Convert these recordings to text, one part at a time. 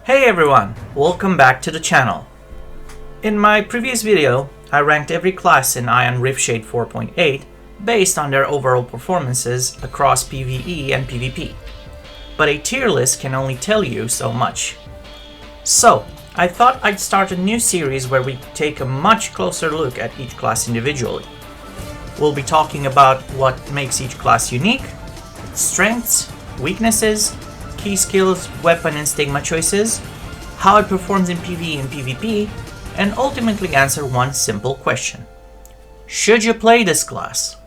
Hey everyone, welcome back to the channel. In my previous video, I ranked every class in Aion Riftshade 4.8 based on their overall performances across PvE and PvP. But a tier list can only tell you so much. So, I thought I'd start a new series where we take a much closer look at each class individually. We'll be talking about what makes each class unique, strengths, weaknesses, key skills, weapon and stigma choices, how it performs in PvE and PvP, and ultimately answer one simple question. Should you play this class?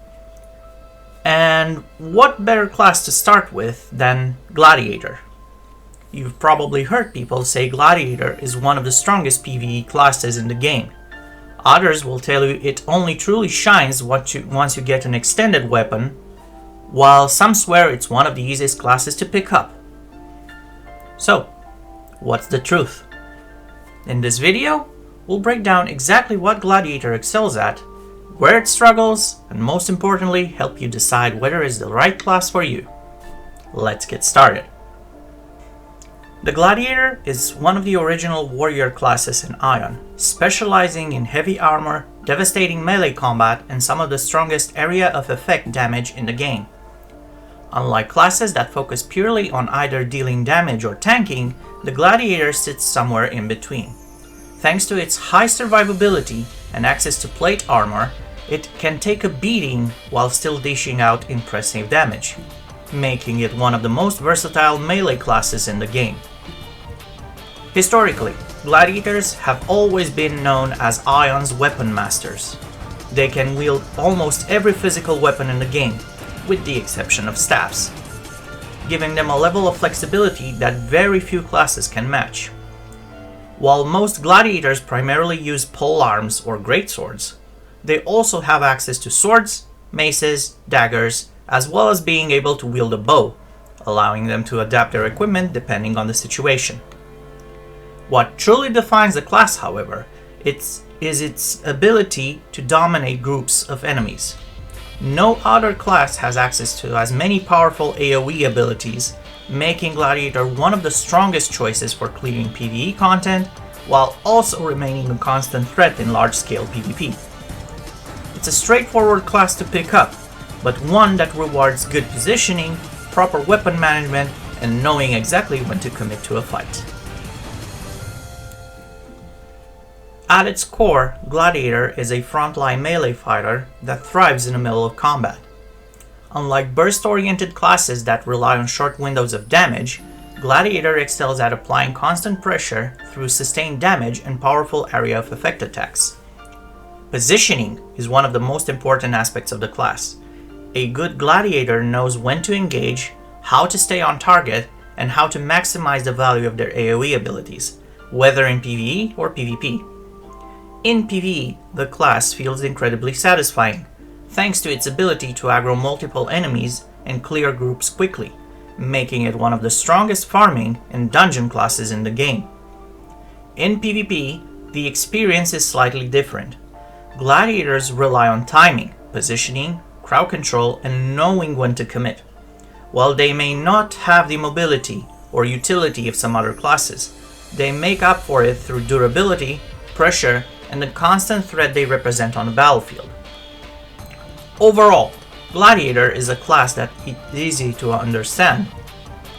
And what better class to start with than Gladiator? You've probably heard people say Gladiator is one of the strongest PvE classes in the game. Others will tell you it only truly shines once you get an extended weapon, while some swear it's one of the easiest classes to pick up. So, what's the truth? In this video, we'll break down exactly what Gladiator excels at, where it struggles, and most importantly, help you decide whether it's the right class for you. Let's get started. The Gladiator is one of the original warrior classes in Aion, specializing in heavy armor, devastating melee combat, and some of the strongest area of effect damage in the game. Unlike classes that focus purely on either dealing damage or tanking, the Gladiator sits somewhere in between. Thanks to its high survivability and access to plate armor, it can take a beating while still dishing out impressive damage, making it one of the most versatile melee classes in the game. Historically, Gladiators have always been known as Aion's weapon masters. They can wield almost every physical weapon in the game, with the exception of staffs, giving them a level of flexibility that very few classes can match. While most Gladiators primarily use polearms or greatswords, they also have access to swords, maces, daggers, as well as being able to wield a bow, allowing them to adapt their equipment depending on the situation. What truly defines the class, however, is its ability to dominate groups of enemies. No other class has access to as many powerful AoE abilities, making Gladiator one of the strongest choices for clearing PvE content, while also remaining a constant threat in large-scale PvP. It's a straightforward class to pick up, but one that rewards good positioning, proper weapon management, and knowing exactly when to commit to a fight. At its core, Gladiator is a frontline melee fighter that thrives in the middle of combat. Unlike burst-oriented classes that rely on short windows of damage, Gladiator excels at applying constant pressure through sustained damage and powerful area of effect attacks. Positioning is one of the most important aspects of the class. A good Gladiator knows when to engage, how to stay on target, and how to maximize the value of their AoE abilities, whether in PvE or PvP. In PvE, the class feels incredibly satisfying, thanks to its ability to aggro multiple enemies and clear groups quickly, making it one of the strongest farming and dungeon classes in the game. In PvP, the experience is slightly different. Gladiators rely on timing, positioning, crowd control, and knowing when to commit. While they may not have the mobility or utility of some other classes, they make up for it through durability, pressure, and the constant threat they represent on the battlefield. Overall, Gladiator is a class that is easy to understand,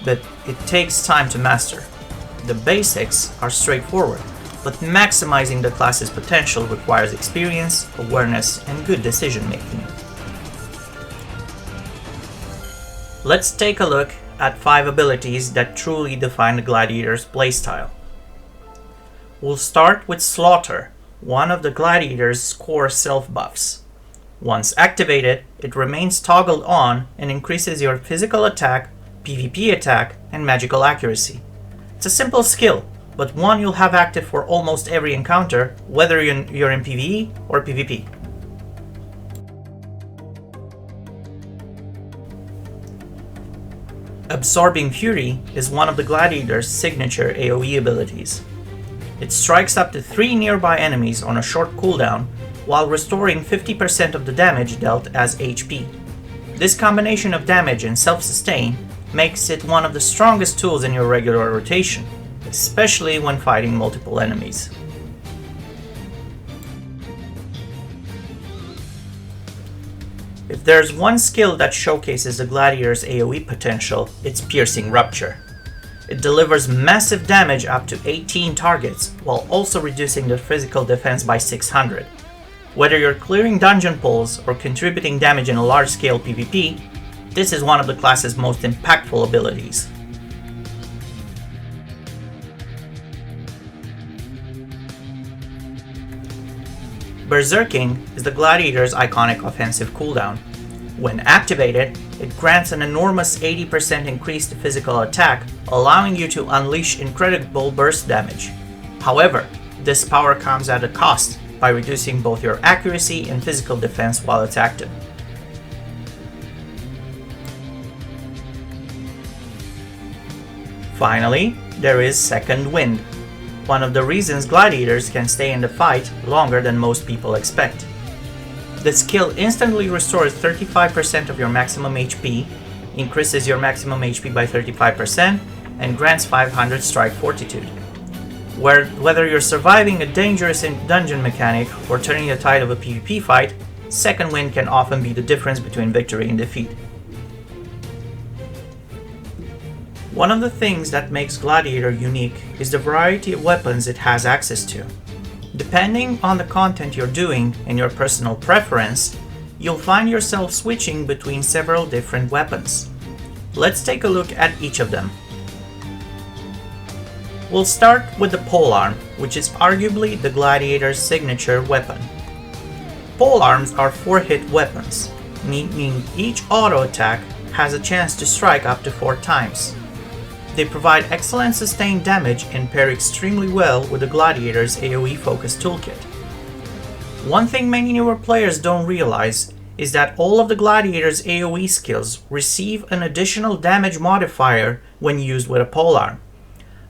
but it takes time to master. The basics are straightforward, but maximizing the class's potential requires experience, awareness, and good decision making. Let's take a look at 5 abilities that truly define the Gladiator's playstyle. We'll start with Slaughter, one of the Gladiator's core self-buffs. Once activated, it remains toggled on and increases your physical attack, PvP attack, and magical accuracy. It's a simple skill, but one you'll have active for almost every encounter, whether you're in PvE or PvP. Absorbing Fury is one of the Gladiator's signature AoE abilities. It strikes up to 3 nearby enemies on a short cooldown, while restoring 50% of the damage dealt as HP. This combination of damage and self-sustain makes it one of the strongest tools in your regular rotation, especially when fighting multiple enemies. If there's one skill that showcases the Gladiator's AoE potential, it's Piercing Rupture. It delivers massive damage up to 18 targets, while also reducing their physical defense by 600. Whether you're clearing dungeon pulls or contributing damage in a large-scale PvP, this is one of the class's most impactful abilities. Berserking is the Gladiator's iconic offensive cooldown. When activated, it grants an enormous 80% increase to physical attack, allowing you to unleash incredible burst damage. However, this power comes at a cost by reducing both your accuracy and physical defense while it's active. Finally, there is Second Wind, one of the reasons Gladiators can stay in the fight longer than most people expect. The skill instantly restores 35% of your maximum HP, increases your maximum HP by 35%, and grants 500 strike fortitude. Whether you're surviving a dangerous dungeon mechanic or turning the tide of a PvP fight, Second Wind can often be the difference between victory and defeat. One of the things that makes Gladiator unique is the variety of weapons it has access to. Depending on the content you're doing and your personal preference, you'll find yourself switching between several different weapons. Let's take a look at each of them. We'll start with the polearm, which is arguably the Gladiator's signature weapon. Polearms are 4-hit weapons, meaning each auto attack has a chance to strike up to 4 times. They provide excellent sustained damage and pair extremely well with the Gladiator's AoE-focused toolkit. One thing many newer players don't realize is that all of the Gladiator's AoE skills receive an additional damage modifier when used with a polearm.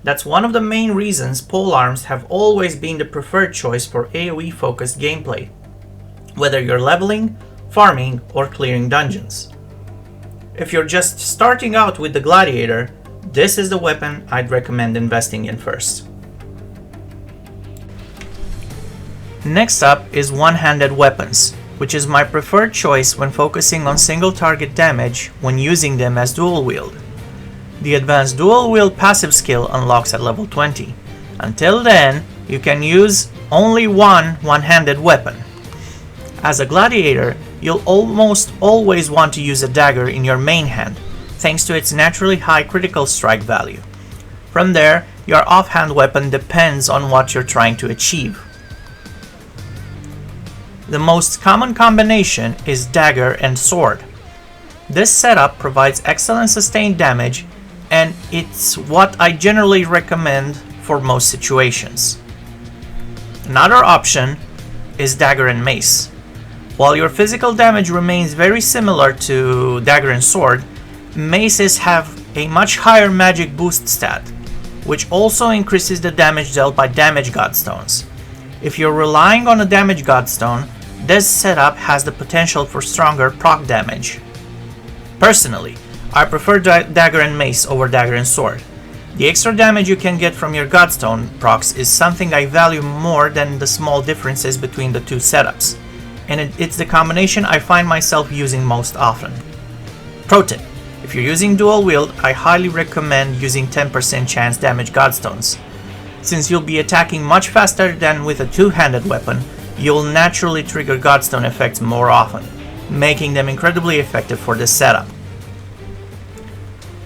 That's one of the main reasons polearms have always been the preferred choice for AoE-focused gameplay, whether you're leveling, farming, or clearing dungeons. If you're just starting out with the Gladiator, this is the weapon I'd recommend investing in first. Next up is one-handed weapons, which is my preferred choice when focusing on single target damage when using them as dual wield. The advanced dual wield passive skill unlocks at level 20. Until then, you can use only one-handed weapon. As a Gladiator, you'll almost always want to use a dagger in your main hand, thanks to its naturally high critical strike value. From there, your offhand weapon depends on what you're trying to achieve. The most common combination is dagger and sword. This setup provides excellent sustained damage, and it's what I generally recommend for most situations. Another option is dagger and mace. While your physical damage remains very similar to dagger and sword, maces have a much higher magic boost stat, which also increases the damage dealt by damage godstones. If you're relying on a damage godstone, this setup has the potential for stronger proc damage. Personally, I prefer dagger and mace over dagger and sword. The extra damage you can get from your godstone procs is something I value more than the small differences between the two setups, and it's the combination I find myself using most often. Pro tip: if you're using dual wield, I highly recommend using 10% chance damage godstones. Since you'll be attacking much faster than with a two-handed weapon, you'll naturally trigger godstone effects more often, making them incredibly effective for this setup.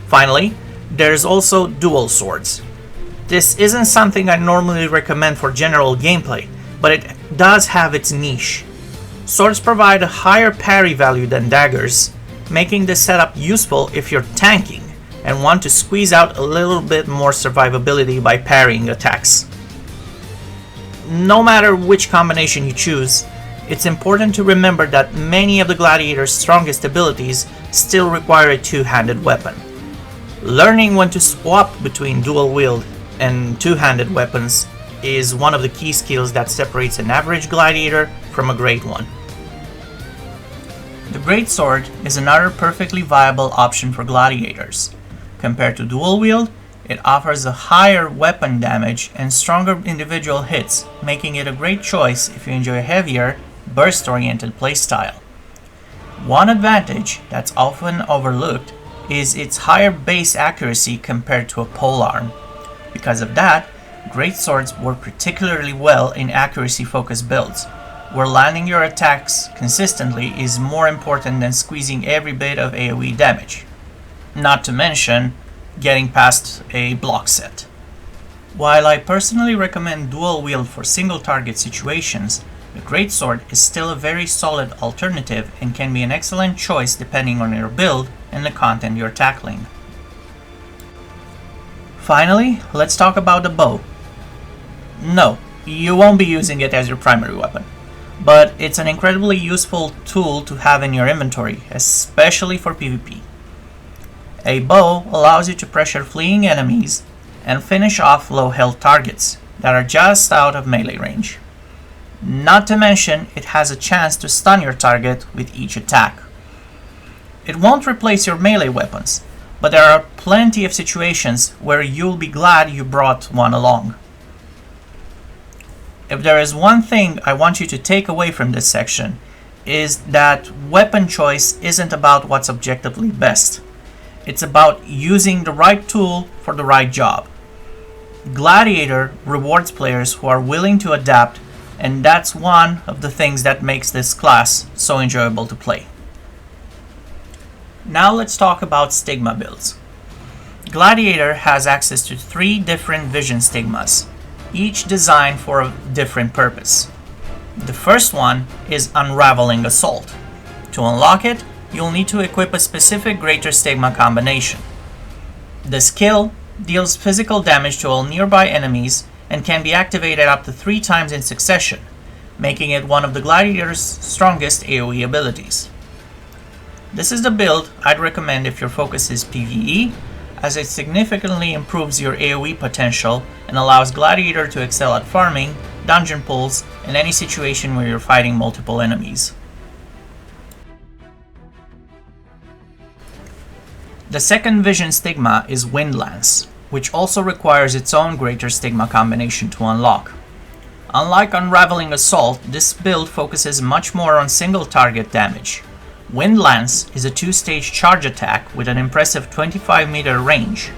Finally, there's also dual swords. This isn't something I normally recommend for general gameplay, but it does have its niche. Swords provide a higher parry value than daggers, making this setup useful if you're tanking and want to squeeze out a little bit more survivability by parrying attacks. No matter which combination you choose, it's important to remember that many of the Gladiator's strongest abilities still require a two-handed weapon. Learning when to swap between dual wield and two-handed weapons is one of the key skills that separates an average Gladiator from a great one. The Greatsword is another perfectly viable option for Gladiators. Compared to dual wield, It offers a higher weapon damage and stronger individual hits, making it a great choice if you enjoy a heavier, burst-oriented playstyle. One advantage that's often overlooked is its higher base accuracy compared to a polearm. Because of that, greatswords work particularly well in accuracy-focused builds, where landing your attacks consistently is more important than squeezing every bit of AoE damage. Not to mention getting past a block set. While I personally recommend dual wield for single target situations, the greatsword is still a very solid alternative and can be an excellent choice depending on your build and the content you're tackling. Finally, let's talk about the bow. No, you won't be using it as your primary weapon, but it's an incredibly useful tool to have in your inventory, especially for PvP. A bow allows you to pressure fleeing enemies and finish off low health targets that are just out of melee range. Not to mention, it has a chance to stun your target with each attack. It won't replace your melee weapons, but there are plenty of situations where you'll be glad you brought one along. If there is one thing I want you to take away from this section, is that weapon choice isn't about what's objectively best. It's about using the right tool for the right job. Gladiator rewards players who are willing to adapt, and that's one of the things that makes this class so enjoyable to play. Now let's talk about Stigma builds. Gladiator has access to 3 different Vision Stigmas, each designed for a different purpose. The first one is Unraveling Assault. To unlock it, you'll need to equip a specific Greater Stigma combination. The skill deals physical damage to all nearby enemies and can be activated up to 3 times in succession, making it one of the Gladiator's strongest AoE abilities. This is the build I'd recommend if your focus is PvE, as it significantly improves your AoE potential and allows Gladiator to excel at farming, dungeon pulls, and any situation where you're fighting multiple enemies. The second Vision Stigma is Wind Lance, which also requires its own Greater Stigma combination to unlock. Unlike Unraveling Assault, this build focuses much more on single target damage. Wind Lance is a 2-stage charge attack with an impressive 25-meter range.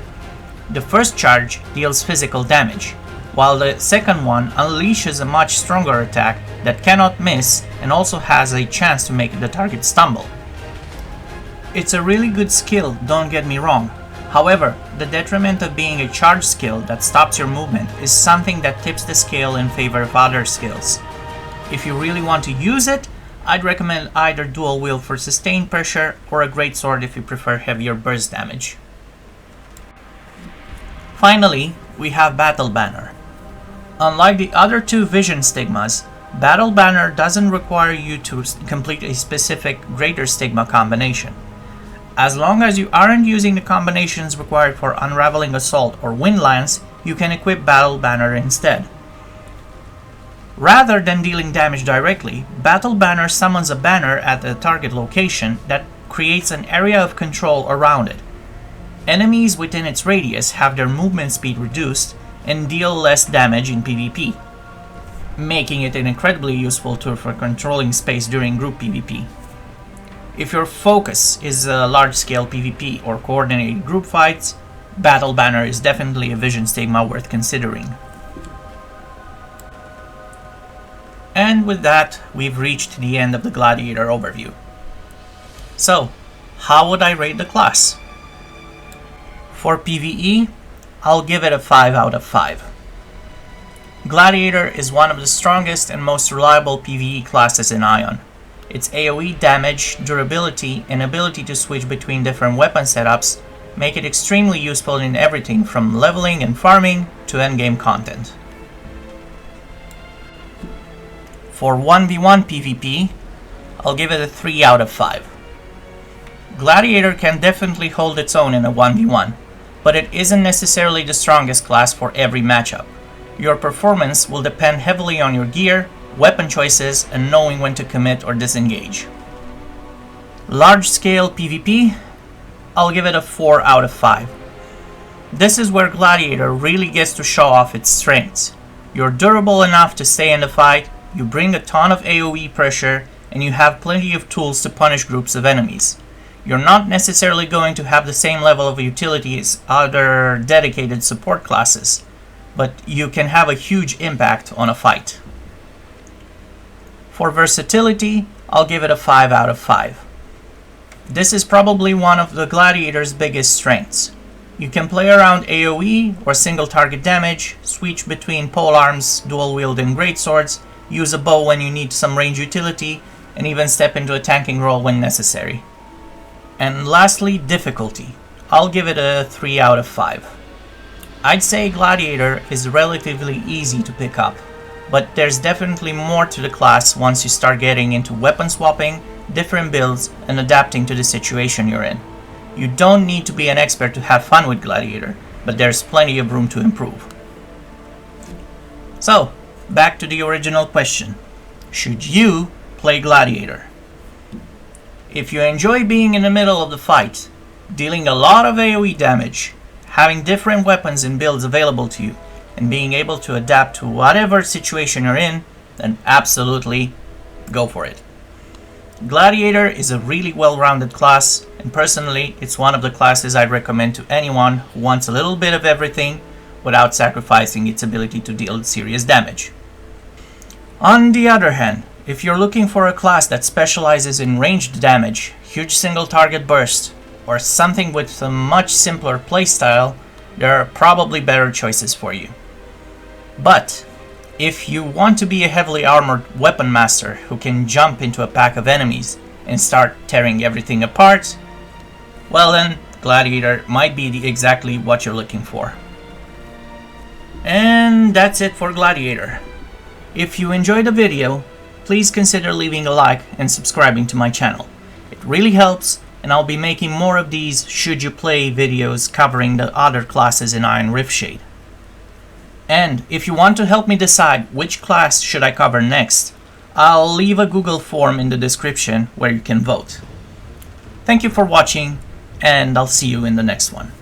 The first charge deals physical damage, while the second one unleashes a much stronger attack that cannot miss and also has a chance to make the target stumble. It's a really good skill, don't get me wrong. However, the detriment of being a charge skill that stops your movement is something that tips the scale in favor of other skills. If you really want to use it, I'd recommend either dual wield for sustained pressure or a greatsword if you prefer heavier burst damage. Finally, we have Battle Banner. Unlike the other 2 Vision Stigmas, Battle Banner doesn't require you to complete a specific Greater Stigma combination. As long as you aren't using the combinations required for Unraveling Assault or Wind Lance, you can equip Battle Banner instead. Rather than dealing damage directly, Battle Banner summons a banner at the target location that creates an area of control around it. Enemies within its radius have their movement speed reduced and deal less damage in PvP, making it an incredibly useful tool for controlling space during group PvP. If your focus is large-scale PvP or coordinated group fights, Battle Banner is definitely a Vision Stigma worth considering. And with that, we've reached the end of the Gladiator overview. So, how would I rate the class? For PvE, I'll give it a 5 out of 5. Gladiator is one of the strongest and most reliable PvE classes in Aion. Its AoE damage, durability, and ability to switch between different weapon setups make it extremely useful in everything from leveling and farming to endgame content. For 1v1 PvP, I'll give it a 3 out of 5. Gladiator can definitely hold its own in a 1v1, but it isn't necessarily the strongest class for every matchup. Your performance will depend heavily on your gear, weapon choices, and knowing when to commit or disengage. Large-scale PvP, I'll give it a 4 out of 5. This is where Gladiator really gets to show off its strengths. You're durable enough to stay in the fight, you bring a ton of AoE pressure, and you have plenty of tools to punish groups of enemies. You're not necessarily going to have the same level of utility as other dedicated support classes, but you can have a huge impact on a fight. For versatility, I'll give it a 5 out of 5. This is probably one of the Gladiator's biggest strengths. You can play around AoE or single target damage, switch between polearms, dual wield and greatswords, use a bow when you need some range utility, and even step into a tanking role when necessary. And lastly, difficulty. I'll give it a 3 out of 5. I'd say Gladiator is relatively easy to pick up, but there's definitely more to the class once you start getting into weapon swapping, different builds, and adapting to the situation you're in. You don't need to be an expert to have fun with Gladiator, but there's plenty of room to improve. So, back to the original question. Should you play Gladiator? If you enjoy being in the middle of the fight, dealing a lot of AoE damage, having different weapons and builds available to you, and being able to adapt to whatever situation you're in, then absolutely go for it. Gladiator is a really well-rounded class, and personally, it's one of the classes I'd recommend to anyone who wants a little bit of everything without sacrificing its ability to deal serious damage. On the other hand, if you're looking for a class that specializes in ranged damage, huge single target burst, or something with a much simpler playstyle, there are probably better choices for you. But if you want to be a heavily armored weapon master who can jump into a pack of enemies and start tearing everything apart, well then, Gladiator might be exactly what you're looking for. And that's it for Gladiator. If you enjoyed the video, please consider leaving a like and subscribing to my channel. It really helps, and I'll be making more of these should you play videos covering the other classes in Aion Riftshade. And if you want to help me decide which class should I cover next, I'll leave a Google form in the description where you can vote. Thank you for watching, and I'll see you in the next one.